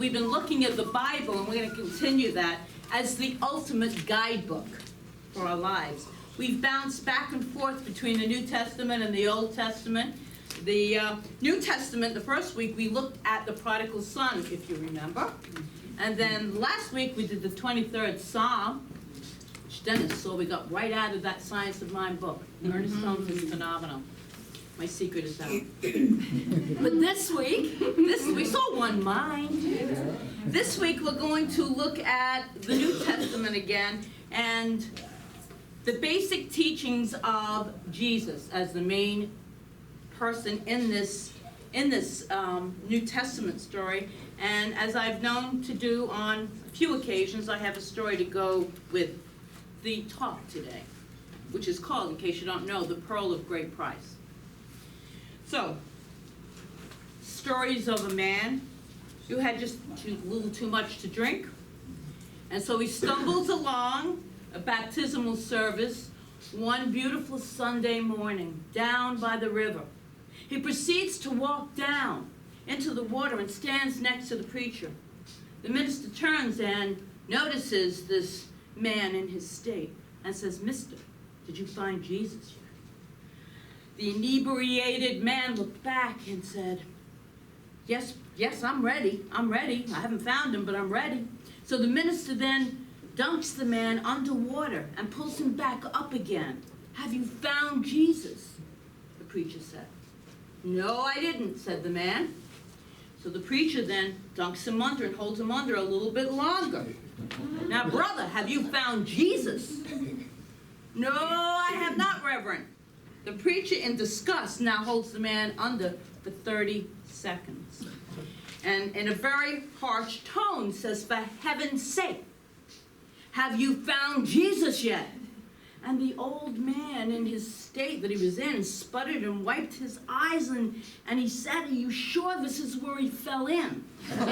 we've been looking at the Bible, and we're going to continue that as the ultimate guidebook for our lives. We've bounced back and forth between the New Testament and the Old Testament. The New Testament, the first week, we looked at the prodigal son, if you remember. And then last week, we did the 23rd Psalm, which Dennis saw we got right out of that Science of Mind book. Ernest Holmes is phenomenal. My secret is out. But this week, so one mind. This week, we're going to look at the New Testament again, and the basic teachings of Jesus as the main person in this New Testament story. And as I've known to do on a few occasions, I have a story to go with the talk today, which is called, in case you don't know, The Pearl of Great Price. So, stories of a man who had just a little too much to drink, and so he stumbles along a baptismal service one beautiful Sunday morning down by the river. He proceeds to walk down into the water and stands next to the preacher. The minister turns and notices this man in his state and says, "Mister, did you find Jesus yet?" The inebriated man looked back and said, yes, I'm ready. I haven't found him, but I'm ready." So the minister then dunks the man underwater and pulls him back up again. "Have you found Jesus?" the preacher said. "No, I didn't," said the man. So the preacher then dunks him under and holds him under a little bit longer. "Now, brother, have you found Jesus?" "No, I have not, Reverend." The preacher, in disgust, now holds the man under for 30 seconds. And in a very harsh tone says, "For heaven's sake, have you found Jesus yet?" And the old man, in his state that he was in, sputtered and wiped his eyes, and he said, "Are you sure this is where he fell in?" Didn't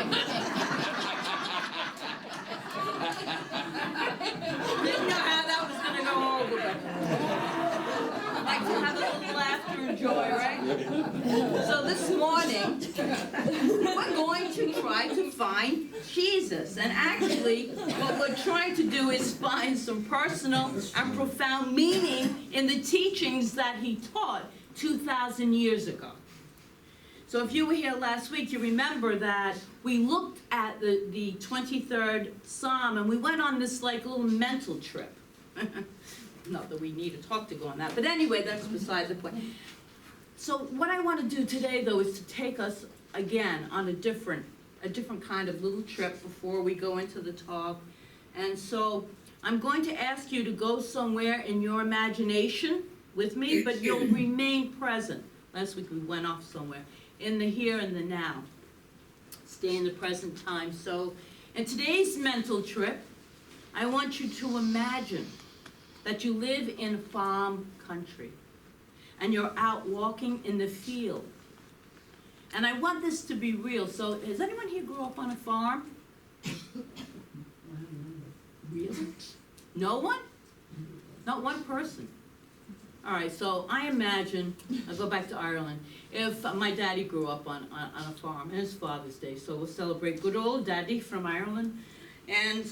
know how that was going to go over, but like to have a little laughter and joy, right? So this morning, we're going to try to find Jesus. And actually, what we're trying to do is find some personal and profound meaning in the teachings that he taught 2,000 years ago. So if you were here last week, you remember that we looked at the 23rd Psalm, and we went on this like little mental trip. Not that we need a talk to go on that, but anyway, that's beside the point. So what I want to do today, though, is to take us again on a different kind of little trip before we go into the talk. And so I'm going to ask you to go somewhere in your imagination with me, but you'll remain present. Last week we went off somewhere. In the here and the now. Stay in the present time. So in today's mental trip, I want you to imagine that you live in farm country and you're out walking in the field. And I want this to be real. So has anyone here grew up on a farm? Really? No one? Not one person? All right, so I imagine, I'll go back to Ireland, if my daddy grew up on a farm, and it's Father's Day, so we'll celebrate good old daddy from Ireland. And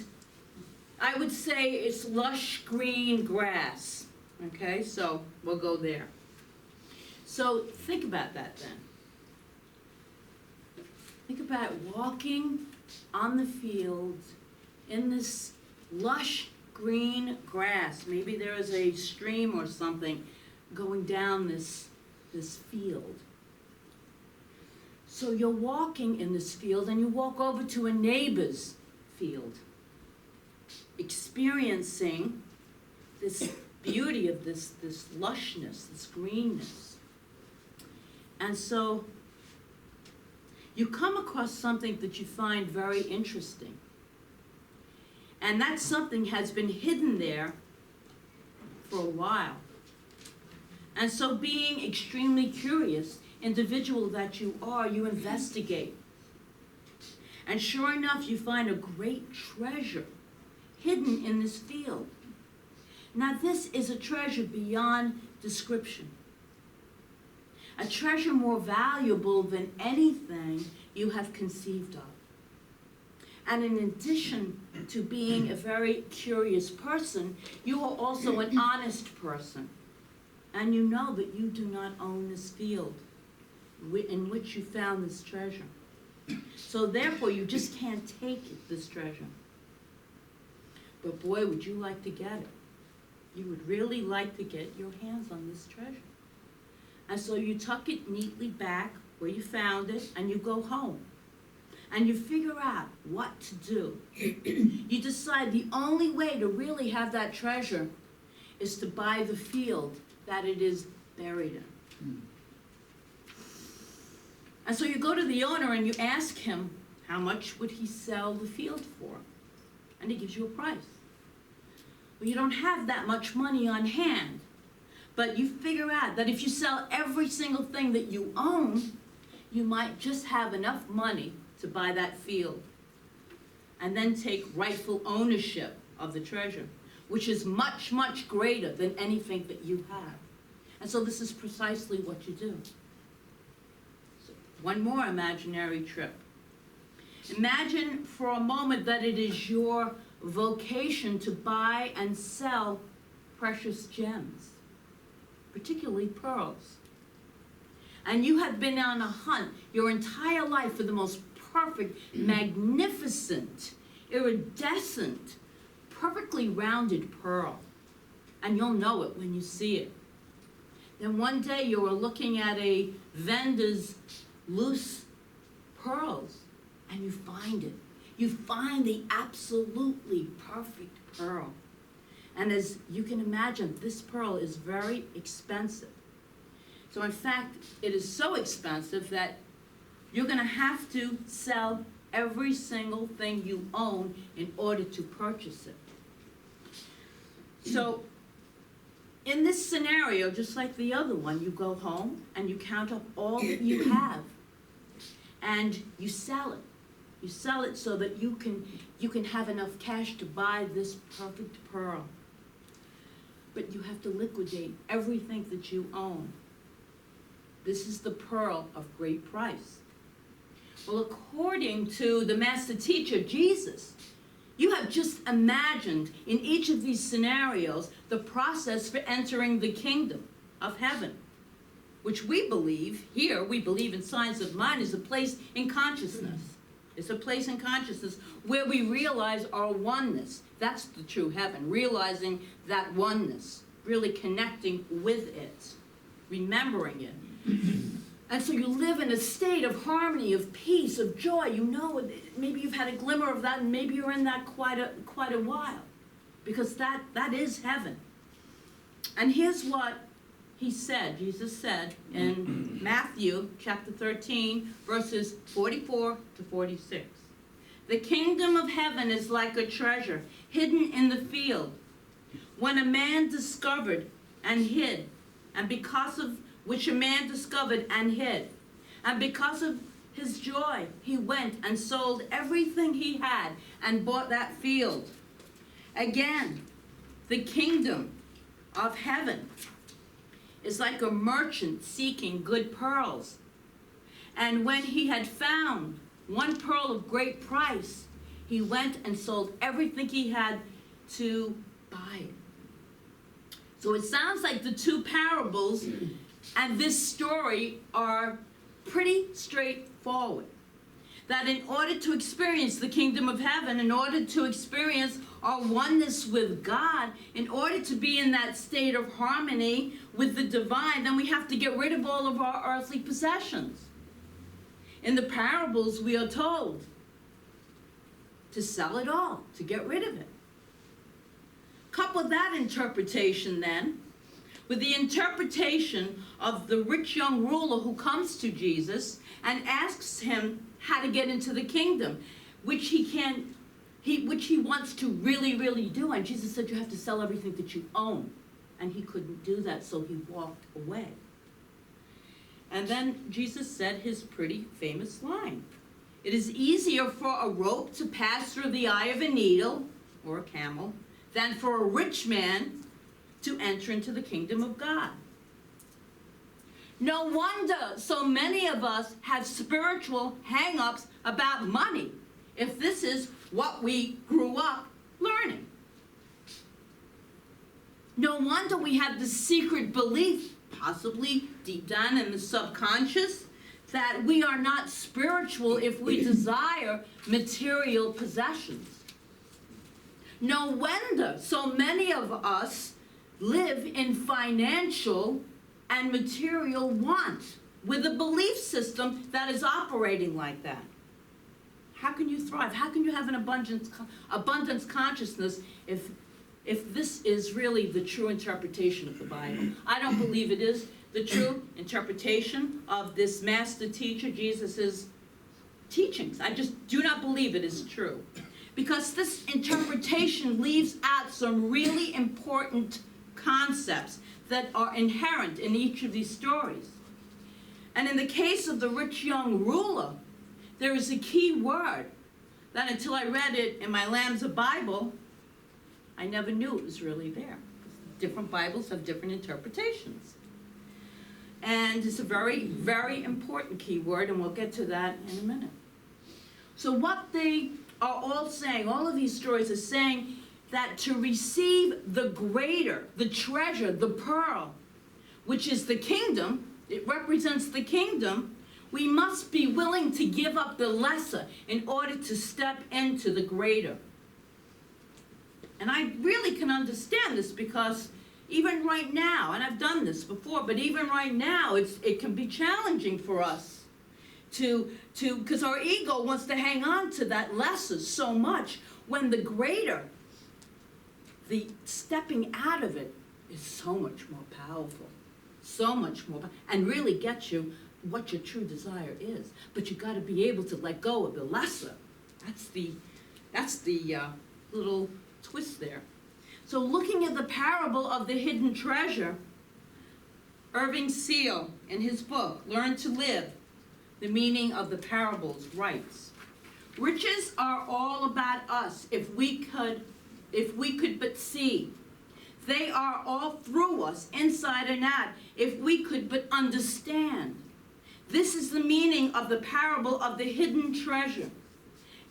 I would say it's lush green grass, okay? So we'll go there. So think about that then. Think about walking on the fields in this lush green grass. Maybe there is a stream or something going down this field. So you're walking in this field and you walk over to a neighbor's field, experiencing this beauty of this lushness, this greenness. And so you come across something that you find very interesting. And that something has been hidden there for a while. And so being extremely curious individual that you are, you investigate. And sure enough, you find a great treasure hidden in this field. Now this is a treasure beyond description. A treasure more valuable than anything you have conceived of. And in addition to being a very curious person, you are also an honest person. And you know that you do not own this field in which you found this treasure. So therefore, you just can't take this treasure. But boy, would you like to get it. You would really like to get your hands on this treasure. And so you tuck it neatly back where you found it, and you go home. And you figure out what to do. You decide the only way to really have that treasure is to buy the field that it is buried in. And so you go to the owner and you ask him, how much would he sell the field for? And he gives you a price. Well, you don't have that much money on hand, but you figure out that if you sell every single thing that you own, you might just have enough money to buy that field and then take rightful ownership of the treasure, which is much, much greater than anything that you have. And so this is precisely what you do. So one more imaginary trip. Imagine for a moment that it is your vocation to buy and sell precious gems, particularly pearls. And you have been on a hunt your entire life for the most perfect, magnificent, iridescent, perfectly rounded pearl. And you'll know it when you see it. Then one day you are looking at a vendor's loose pearls, and you find it. You find the absolutely perfect pearl. And as you can imagine, this pearl is very expensive. So in fact, it is so expensive that you're going to have to sell every single thing you own in order to purchase it. So in this scenario, just like the other one, you go home and you count up all that you have and you sell it. You sell it so that you can have enough cash to buy this perfect pearl. But you have to liquidate everything that you own. This is the pearl of great price. Well, according to the master teacher, Jesus, you have just imagined in each of these scenarios the process for entering the kingdom of heaven, which we believe in Science of Mind, is a place in consciousness. It's a place in consciousness where we realize our oneness. That's the true heaven, realizing that oneness, really connecting with it, remembering it. And so you live in a state of harmony, of peace, of joy. You know, maybe you've had a glimmer of that, and maybe you're in that quite a while, because that is heaven. And here's what he said, Jesus said in Matthew chapter 13, verses 44 to 46. The kingdom of heaven is like a treasure hidden in the field, when a man discovered and hid, and because of which a man discovered and hid. And because of his joy, he went and sold everything he had and bought that field. Again, the kingdom of heaven is like a merchant seeking good pearls. And when he had found one pearl of great price, he went and sold everything he had to buy it. So it sounds like the two parables and this story are pretty straightforward. That in order to experience the kingdom of heaven, in order to experience our oneness with God, in order to be in that state of harmony with the divine, then we have to get rid of all of our earthly possessions. In the parables, we are told to sell it all, to get rid of it. Couple that interpretation then with the interpretation of the rich young ruler who comes to Jesus and asks him how to get into the kingdom, which he wants to really do. And Jesus said, you have to sell everything that you own. And he couldn't do that, so he walked away. And then Jesus said his pretty famous line. It is easier for a rope to pass through the eye of a needle, or a camel, than for a rich man to enter into the kingdom of God. No wonder so many of us have spiritual hang-ups about money, if this is what we grew up learning. No wonder we have the secret belief, possibly deep down in the subconscious, that we are not spiritual if we desire material possessions. No wonder so many of us live in financial and material want with a belief system that is operating like that. How can you thrive? How can you have an abundance consciousness if this is really the true interpretation of the Bible? I don't believe it is the true interpretation of this master teacher, Jesus' teachings. I just do not believe it is true. Because this interpretation leaves out some really important concepts that are inherent in each of these stories. And in the case of the rich young ruler, there is a key word that until I read it in my Lambs of Bible, I never knew it was really there. Different Bibles have different interpretations. And it's a very, very important key word, and we'll get to that in a minute. So what they are all saying, all of these stories are saying that to receive the greater, the treasure, the pearl, which is the kingdom, it represents the kingdom, we must be willing to give up the lesser in order to step into the greater. And I really can understand this because even right now, and I've done this before, but even right now, it can be challenging for us because our ego wants to hang on to that lesser so much when the greater, the stepping out of it is so much more powerful, so much more, and really gets you what your true desire is. But you got to be able to let go of the lesser. That's the little twist there. So looking at the parable of the hidden treasure, Irving Seal, in his book, Learn to Live, the meaning of the parables, writes, riches are all about us if we could but see. They are all through us, inside and out, if we could but understand. This is the meaning of the parable of the hidden treasure.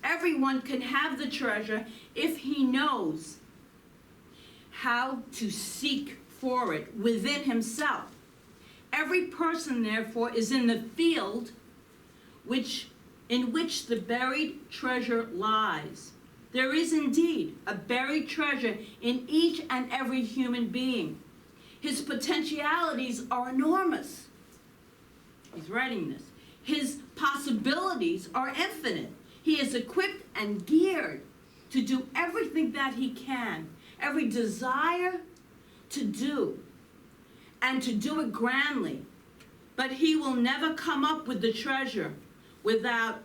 Everyone can have the treasure if he knows how to seek for it within himself. Every person, therefore, is in the field in which the buried treasure lies. There is indeed a buried treasure in each and every human being. His potentialities are enormous. He's writing this. His possibilities are infinite. He is equipped and geared to do everything that he can, every desire to do, and to do it grandly. But he will never come up with the treasure without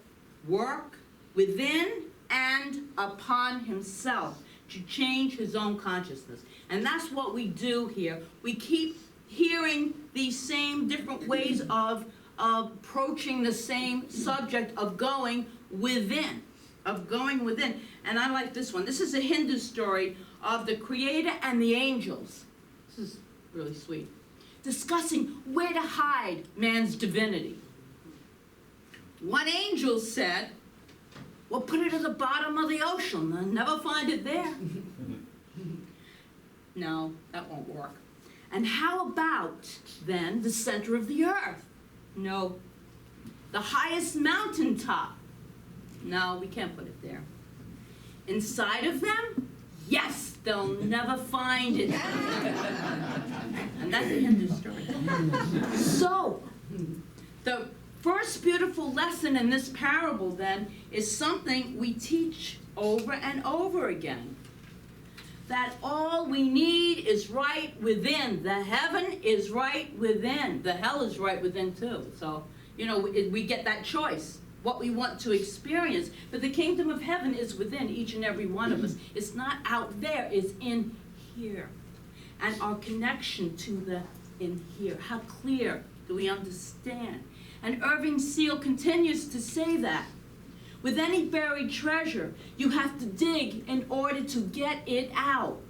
work within and upon himself to change his own consciousness. And that's what we do here. We keep hearing these same different ways of approaching the same subject of going within. And I like this one. This is a Hindu story of the Creator and the angels. This is really sweet. Discussing where to hide man's divinity. One angel said, well, put it at the bottom of the ocean. They'll never find it there. No, that won't work. And how about, then, the center of the earth? No. The highest mountaintop? No, we can't put it there. Inside of them? Yes, they'll never find it. And that's the Hindu story. So, the first beautiful lesson in this parable, then, is something we teach over and over again. That all we need is right within. The heaven is right within. The hell is right within, too. So, we get that choice, what we want to experience. But the kingdom of heaven is within each and every one of us. It's not out there, it's in here. And our connection to the in here. How clear do we understand? And Irving Seal continues to say that. With any buried treasure, you have to dig in order to get it out.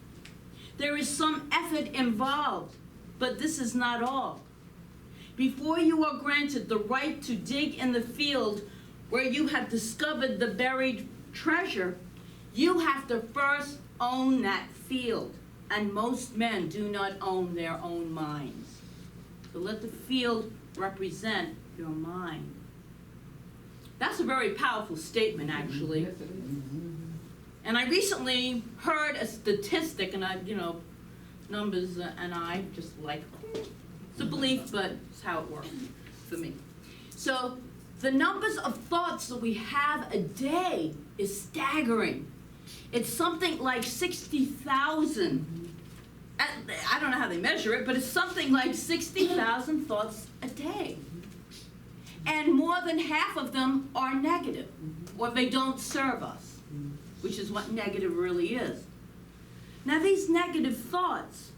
There is some effort involved, but this is not all. Before you are granted the right to dig in the field where you have discovered the buried treasure, You have to first own that field. And most men do not own their own minds. So let the field represent your mind. That's a very powerful statement, actually. And I recently heard a statistic, and numbers and I just like, it's a belief, but it's how it works for me. So the numbers of thoughts that we have a day is staggering. It's something like 60,000. I don't know how they measure it, but it's something like 60,000 thoughts a day. And more than half of them are negative, or they don't serve us, which is what negative really is. Now, these negative thoughts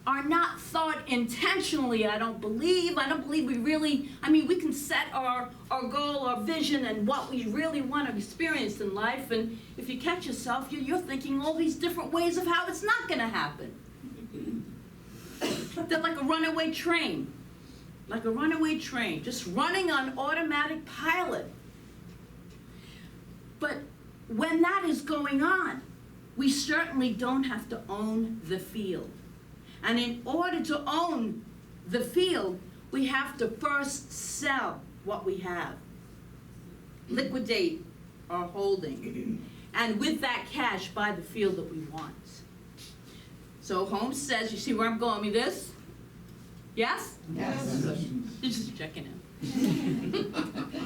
are not thought intentionally, I don't believe. I don't believe we really, we can set our goal, our vision, and what we really want to experience in life, and if you catch yourself, you're thinking all these different ways of how it's not going to happen. They're like a runaway train. Like a runaway train, just running on automatic pilot. But when that is going on, we certainly don't have to own the field. And in order to own the field, we have to first sell what we have. Liquidate our holding. And with that cash, buy the field that we want. So Holmes says, you see where I'm going with this? Yes? Yes. Just checking in.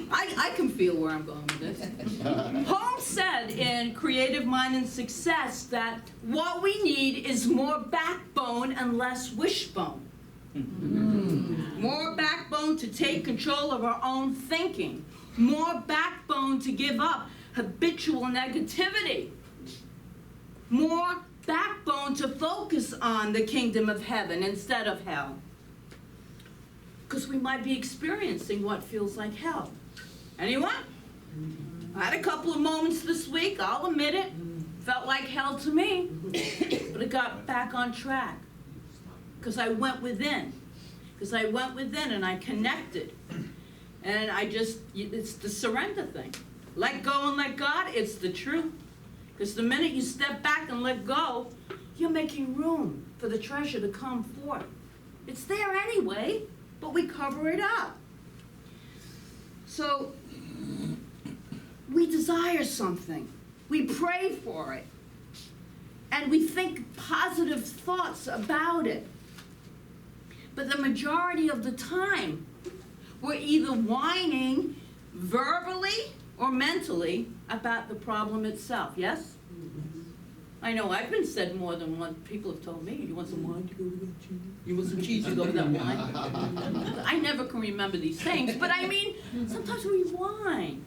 I can feel where I'm going with this. Holmes said in Creative Mind and Success that what we need is more backbone and less wishbone. More backbone to take control of our own thinking. More backbone to give up habitual negativity. More backbone to focus on the kingdom of heaven instead of hell. Because we might be experiencing what feels like hell. Anyone? I had a couple of moments this week, I'll admit it. Felt like hell to me. But I got back on track. Because I went within. Because I went within and I connected. And it's the surrender thing. Let go and let God, it's the truth. Because the minute you step back and let go, you're making room for the treasure to come forth. It's there anyway. But we cover it up. So, we desire something. We pray for it. And we think positive thoughts about it. But the majority of the time, we're either whining verbally or mentally about the problem itself, yes? I know I've been said more than one. People have told me, you want some wine to go with that cheese? You want some cheese to go with that wine? I never can remember these things, but sometimes we whine.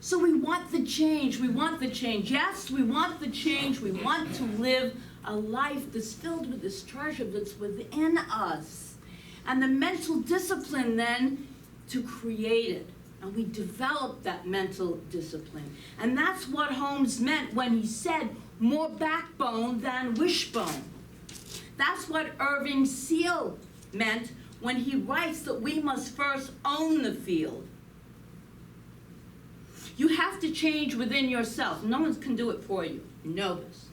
So we want the change. We want the change. Yes, we want the change. We want to live a life that's filled with this treasure that's within us. And the mental discipline then to create it. And we develop that mental discipline. And that's what Holmes meant when he said, more backbone than wishbone. That's what Irving Seal meant when he writes that we must first own the field. You have to change within yourself. No one can do it for you. You know this.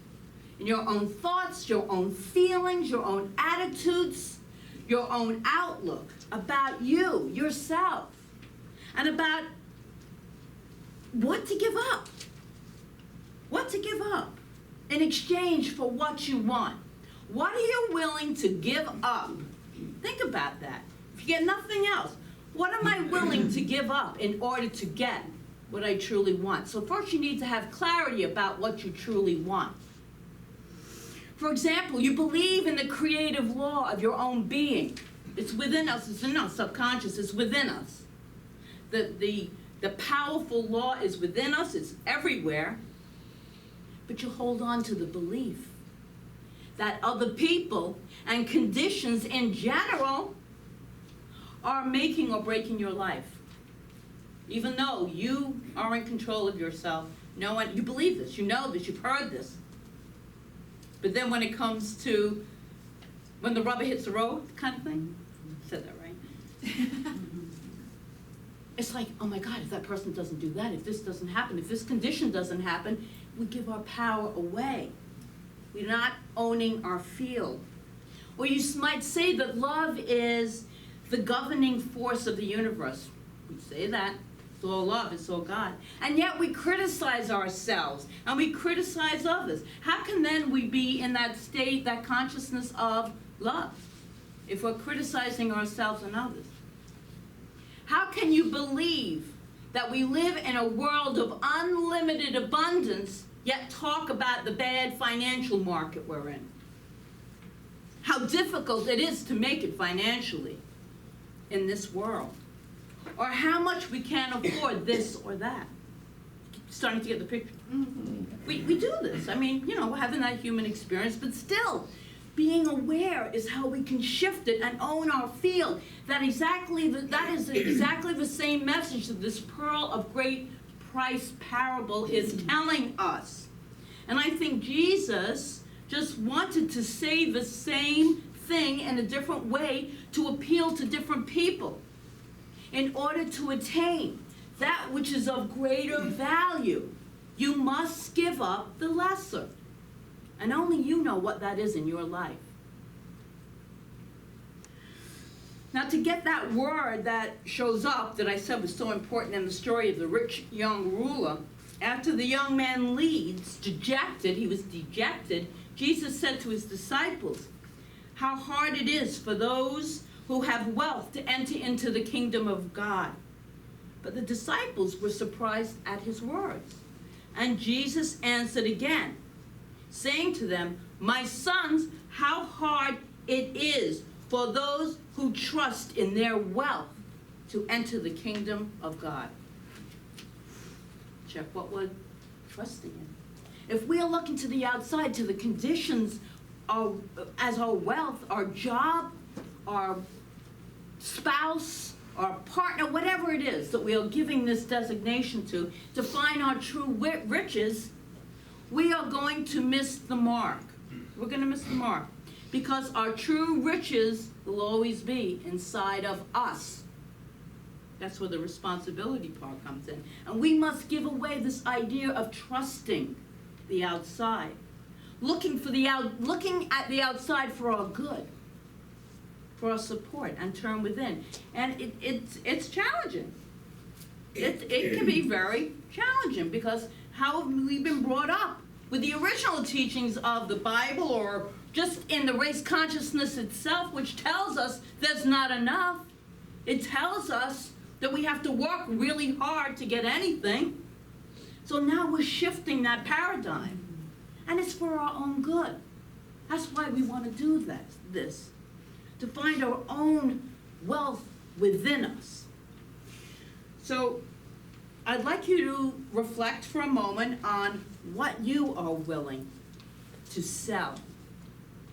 In your own thoughts, your own feelings, your own attitudes, your own outlook about you, yourself. And about what to give up. What to give up in exchange for what you want. What are you willing to give up? Think about that. If you get nothing else, what am I willing to give up in order to get what I truly want? So first you need to have clarity about what you truly want. For example, you believe in the creative law of your own being. It's within us, it's in our subconscious, it's within us. The powerful law is within us, it's everywhere, but you hold on to the belief that other people and conditions in general are making or breaking your life. Even though you are in control of yourself, no one, you believe this, you know this, you've heard this. But then when it comes to when the rubber hits the road kind of thing, I said that right? it's like, oh my God, if that person doesn't do that, if this doesn't happen, if this condition doesn't happen, we give our power away. We're not owning our field. Or you might say that love is the governing force of the universe. We say that. It's all love, it's all God. And yet we criticize ourselves and we criticize others. How can then we be in that state, that consciousness of love, if we're criticizing ourselves and others? How can you believe that we live in a world of unlimited abundance, yet talk about the bad financial market we're in? How difficult it is to make it financially in this world. Or how much we can't afford this or that. Starting to get the picture. We do this. I mean, we're having that human experience, but still, being aware is how we can shift it and own our field. That is exactly the same message that this pearl of great price parable is telling us. And I think Jesus just wanted to say the same thing in a different way to appeal to different people in order to attain that which is of greater value. You must give up the lesser. And only you know what that is in your life. Now, to get that word that shows up that I said was so important in the story of the rich young ruler, after the young man leaves, he was dejected, Jesus said to his disciples, how hard it is for those who have wealth to enter into the kingdom of God. But the disciples were surprised at his words. And Jesus answered again, saying to them, my sons, how hard it is for those who trust in their wealth to enter the kingdom of God. Check what we're trusting in. If we are looking to the outside, to the conditions as our wealth, our job, our spouse, our partner, whatever it is that we are giving this designation to find our true riches, we are going to miss the mark. We're going to miss the mark because our true riches will always be inside of us. That's where the responsibility part comes in. And we must give away this idea of trusting the outside, looking at the outside for our good, for our support, and turn within. And it's challenging. It can be very challenging because how have we been brought up with the original teachings of the Bible or just in the race consciousness itself, which tells us there's not enough. It tells us that we have to work really hard to get anything. So now we're shifting that paradigm. And it's for our own good. That's why we want to do this. To find our own wealth within us. So I'd like you to reflect for a moment on what you are willing to sell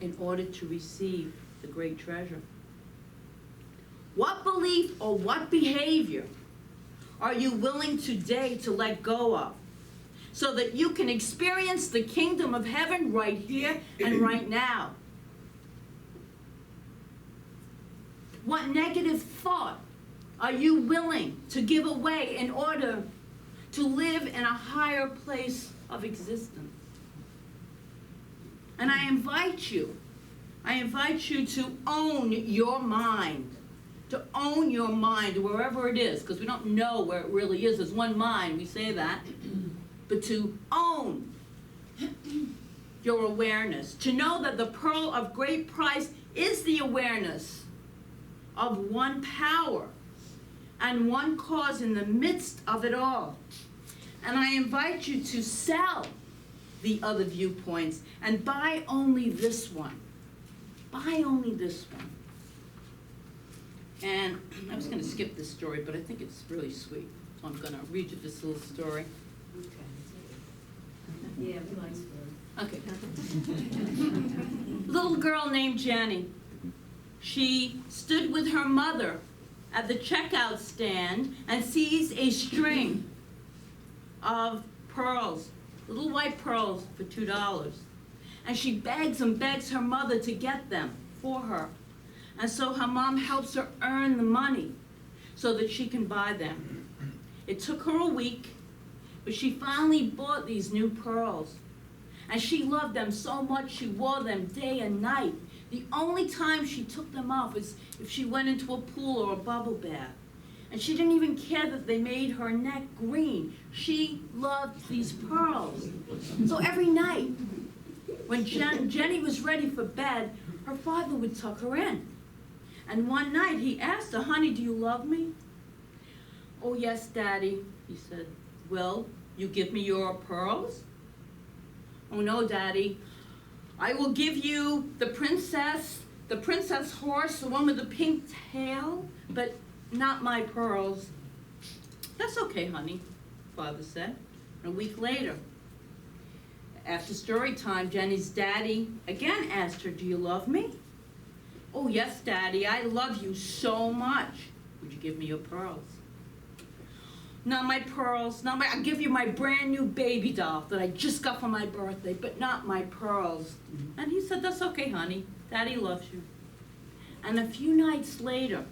in order to receive the great treasure. What belief or what behavior are you willing today to let go of so that you can experience the kingdom of heaven right here and right now? What negative thought are you willing to give away in order to live in a higher place of existence? And I invite you to own your mind. To own your mind wherever it is, because we don't know where it really is. There's one mind, we say that. But to own your awareness. To know that the pearl of great price is the awareness of one power and one cause in the midst of it all. And I invite you to sell the other viewpoints and buy only this one. Buy only this one. And I was going to skip this story, but I think it's really sweet. So I'm going to read you this little story. Okay. Yeah, we like stories. Okay. Little girl named Jenny. She stood with her mother at the checkout stand and sees a string of pearls, little white pearls for $2. And she begs and begs her mother to get them for her. And so her mom helps her earn the money so that she can buy them. It took her a week, but she finally bought these new pearls. And she loved them so much she wore them day and night. The only time she took them off was if she went into a pool or a bubble bath. And she didn't even care that they made her neck green. She loved these pearls. So every night, when Jenny was ready for bed, her father would tuck her in. And one night he asked her, "Honey, do you love me?" "Oh, yes, Daddy," he said. "Will you give me your pearls?" "Oh, no, Daddy. I will give you the princess horse, the one with the pink tail, but not my pearls." "That's okay, honey," Father said. And a week later, after story time, Jenny's daddy again asked her, "Do you love me?" "Oh, yes, Daddy, I love you so much. Would you give me your pearls?" "Not my pearls, I'll give you my brand new baby doll that I just got for my birthday, but not my pearls." And he said, "That's okay, honey. Daddy loves you." And a few nights later,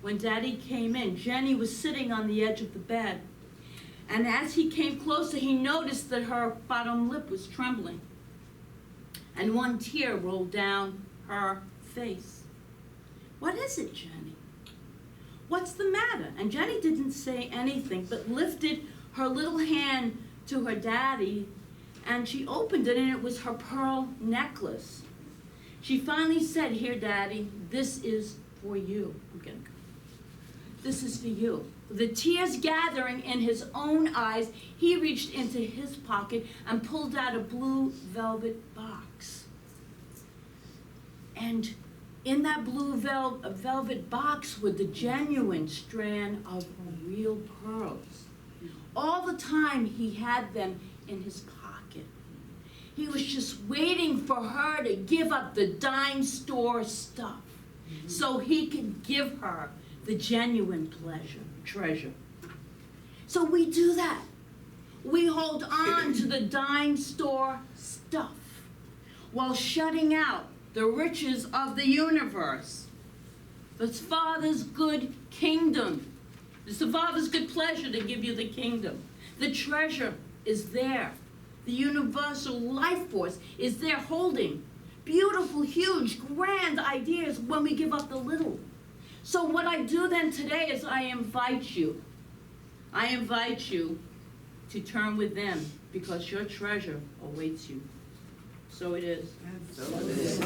when Daddy came in, Jenny was sitting on the edge of the bed. And as he came closer, he noticed that her bottom lip was trembling. And one tear rolled down her face. "What is it, Jenny? What's the matter?" And Jenny didn't say anything, but lifted her little hand to her daddy, and she opened it, and it was her pearl necklace. She finally said, "Here, Daddy, this is for you." "This is for you." The tears gathering in his own eyes, he reached into his pocket and pulled out a blue velvet box. And in that blue velvet box were the genuine strand of real pearls. All the time he had them in his pocket. He was just waiting for her to give up the dime store stuff so he could give her the genuine treasure. So we do that. We hold on to the dime store stuff while shutting out the riches of the universe. It's Father's good kingdom. It's the Father's good pleasure to give you the kingdom. The treasure is there. The universal life force is there holding beautiful, huge, grand ideas when we give up the little. So what I do then today is I invite you to turn with them because your treasure awaits you. So it is. So it is.